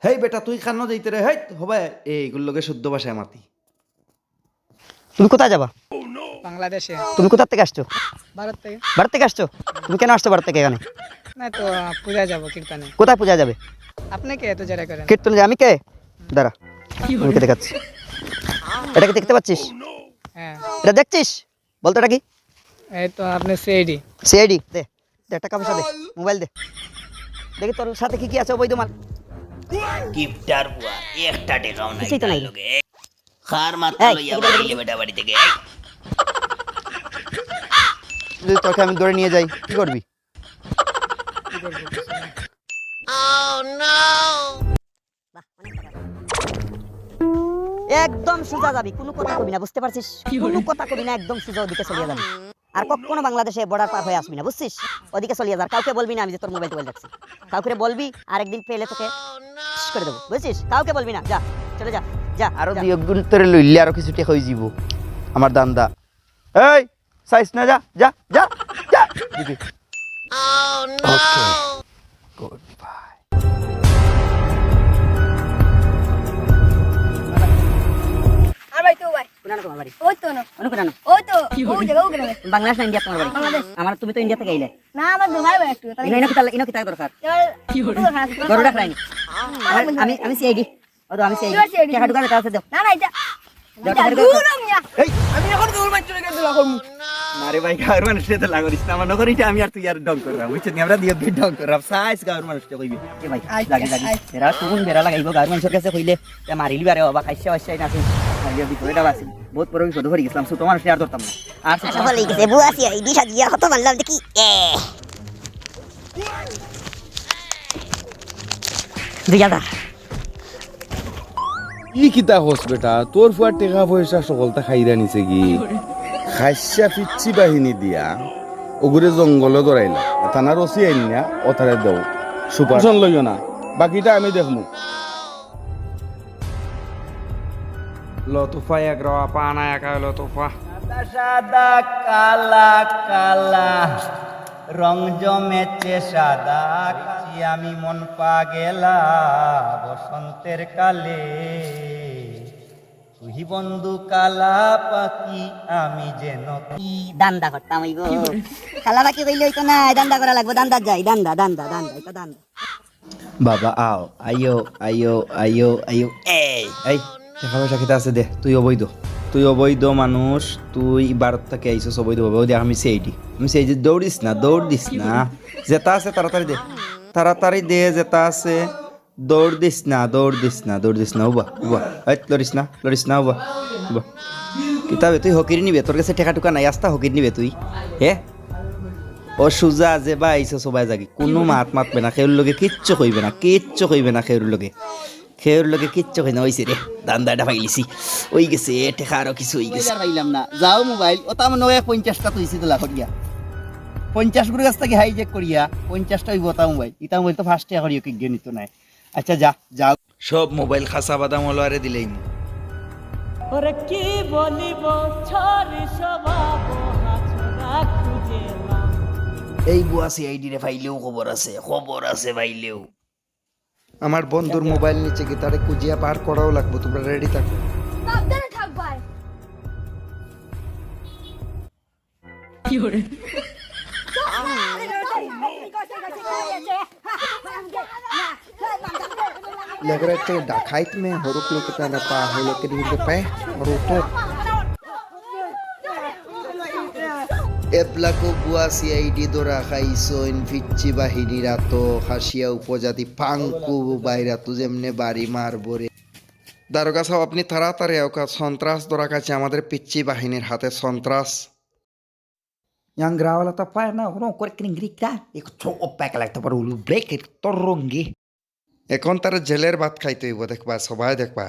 হেই বেটা তুই খানো যাইতে রে, হেই হবে এইগুলোকে শুদ্ধ ভাষায় মাতি। তুমি কোথায় যাবা? বাংলাদেশে। তুমি কোথা থেকে আসছো? ভারত থেকে। ভারত থেকে আসছো? তুমি কেন আসছো ভারত থেকে এখানে? না তো পূজা যাব কীর্তনে। কোথায় পূজা যাবে? আপনি কে এত জেরা করেন? কীর্তনে যাবে? আমি কে? দাঁড়া, আমাকে দেখাচ্ছি। এটা কি দেখতে পাচ্ছিস? হ্যাঁ, এটা দেখছিস? বলতো এটা কি? এই তো আপনি সিআইডি। সিআইডি। দে দে, টাকা পয়সা দে, মোবাইল দে, দেখি তোর সাথে কি কি আছে অবৈধ মাল। গিফটার বুয়া একটা টাকাও নাই কিছুই তো নাই। লোকে খার মাথা এই, লইয়া এদিকে, বাড়ি এদিকে। বেটা বাড়ি থেকে যদি তোকে আমি ধরে নিয়ে যাই কি করবি? একদম সোজা যাবি, কোনো কথা কবি না, বুঝতে পারছিস? কোনো কথা কবি না, একদম সোজা ওদিকে চলিয়ে যাবি। আর কখনো বাংলাদেশে বর্ডার পার হয়ে আসবি না, বুঝছিস? ওদিকে চলিয়ে যা। আর কাউকে বলবি না আমি যে তোর মোবাইল টোবাইল রাখছি। কাউকে বলবি আর একদিন পেলে তোকে শেষ করে দেবো, বুঝছিস? কাউকে বলবি না, যা চলে যা, যা। আরো দুই একদিন তোরে লইলে আরো কিছু টেকা হয়ে যাব আমার দান্দা। এই সাইজ না, যা যা যা যা দিবি। Okay good bye. ভাই তো ভাই কোনানো তোমার বাড়ি? ওই তো না কোনানো? ওই তো ওই জায়গা ওই গ্রামে বাংলাদেশ না ইন্ডিয়া তোমার বাড়ি? বাংলাদেশ। আমার, তুমি তো ইন্ডিয়া থেকে আইলে। না আমার ভাই ভাই একটু তাহলে ইনো কি তার দরকার? এবার গরুটা খাইনি। আমি সিআইডি। ও তো আমি সিআইডি। তুই CID? টাকা ঢুকালে তাহলে দাও। না না এটা দাও, টাকা ঢুকালে দূর দাও। মিয়া আমি এখন দৌড় মারতে লেগে দিলা করব। মারে ভাই গাঁর মানুষে তো লাগরিস না, আমার নগরিটা আমি আর তুই আর ডং কররা বুঝছিস? আমরা দিয়ে ডং কররা সাইজ গাঁর মানুষটা কইবি। এ ভাই, লাগে লাগে। এরা কোন বেরা লাগাইব গাঁর মানুষের কাছে কইলে তে মারিলি বারে বাবা খাইছে হইছে না আছে। আগে ভিতরেটা বাসি। বহুত বড় বিপদ হয়ে গেছিলাম, ছোট মানুষ আর ধরতাম না। আর আচ্ছা ভালোই গেছে বুয়া সিআইডি সাজিয়া কত মারলাম দেখি জিয়াদা ই কিতা হস বেটা, তোর ফুয়ার টেকা পয়সা সকলটা খাইরা নিছে কি? খাইসা ফিচ্ছি বাহিনী দিয়া ওগুরে জঙ্গলে দৌড়াইলা, থানার ওসি আইন না অথারে দেও সুপারশন লইও না, বাকিটা আমি দেখমু। লতুফা এক রওয়া পানা একা লতুফা। সাদা সাদা কালা কালা রং জমেছে সাদা কাছি আমি মন পা গেলা বসন্তের কালে তুই বন্ধু কালা পাখি আমি যেন কি দান্দা করতাম হইব খালা বাকি কইলে হইতো না দান্দা করা লাগবে দান্দা যাই দান্দা দান্দা দান্দা এটা দান্দা বাবা আও আইও আইও আইও আইও। এই টাকা পয়সা খেতে আছে দে, তুই অবৈধ, তুই অবৈধ মানুষ, তুই ভারত থেকে আইসস অবৈধ ভাবে। ওই দেখ আমি সেইটি, আমি সেই যে দৌড়িস না, দৌড় দিস না, যেটা আছে তাড়াতাড়ি দে, তাড়াতাড়ি দে যেটা আছে, দৌড় দিস না, দৌড় দিস না, দৌড় দিস না। উবা উবা, এই লড়িস না, লড়িস না, উবা উবা। কিতাবে তুই হকির নিবে, তোর কাছে টেকা টুকা নাই, আস্তা হকির নিবে তুই। হে ও সুজা যে বা আইসো সবাই জাগি, কোনো মাত মাতবে না, খেউর লগে কিচ্ছু কইবে না, কিচ্ছু কইবে না, খেউর লগে, খেউর লগে কিচ্ছু কই না। ওইছে রে দান্দাটা পাইলিছি, ওই গেছে টেকা আরো কিছু হই গেছে। পাইলাম না যাও মোবাইল ওটা মনে হয় 50টা তুইছি তোলা করিয়া 50 গুলো কাছ থেকে হাইজেক করিয়া 50টা হইব ওটা মোবাইল, ইটা মোবাইল তো ফার্স্টে করিও কি গণিত নাই। আচ্ছা যা যাও। সব মোবাইল খাসা বাদাম হলো আরে দিলেই না। ওরে কি বলিব ছড়ি স্বভাব হাছরা খুঁজেলাম এই বুয়া সিআইডি রে ফাইলেও খবর আছে ফাইলেও। আমার বন্ধুর মোবাইল নিচে কি তারে কুজিয়া পার করাও লাগবে, তোমরা রেডি থাকো। সাবধানে থাক ভাই लेकर डाकाइत में हरुक लोग कितना नपा हो लोग के दिन पे और तो এবলাকো বুয়া সিআইডি দোরা খাইছো ইনফিচ্ছি বাহিনী রাতো খাসিয়া উপজাতি পাঙ্কু বাইরাতো যেমনে বাড়ি মারবরে। দারোগা সাহেব আপনি তাড়াতাড়ি ওকা সন্ত্রাস ধরা কাছে আমাদের পিচ্ছি বাহিনীর হাতে সন্ত্রাস। Yang grawala tapa na ono kore kringrika একটু ওপাক লাগতে পারে উলু ব্রেক তোর রঙ্গি এখন তার জেলের ভাত খাইতে হইব দেখবা সবাই দেখবা।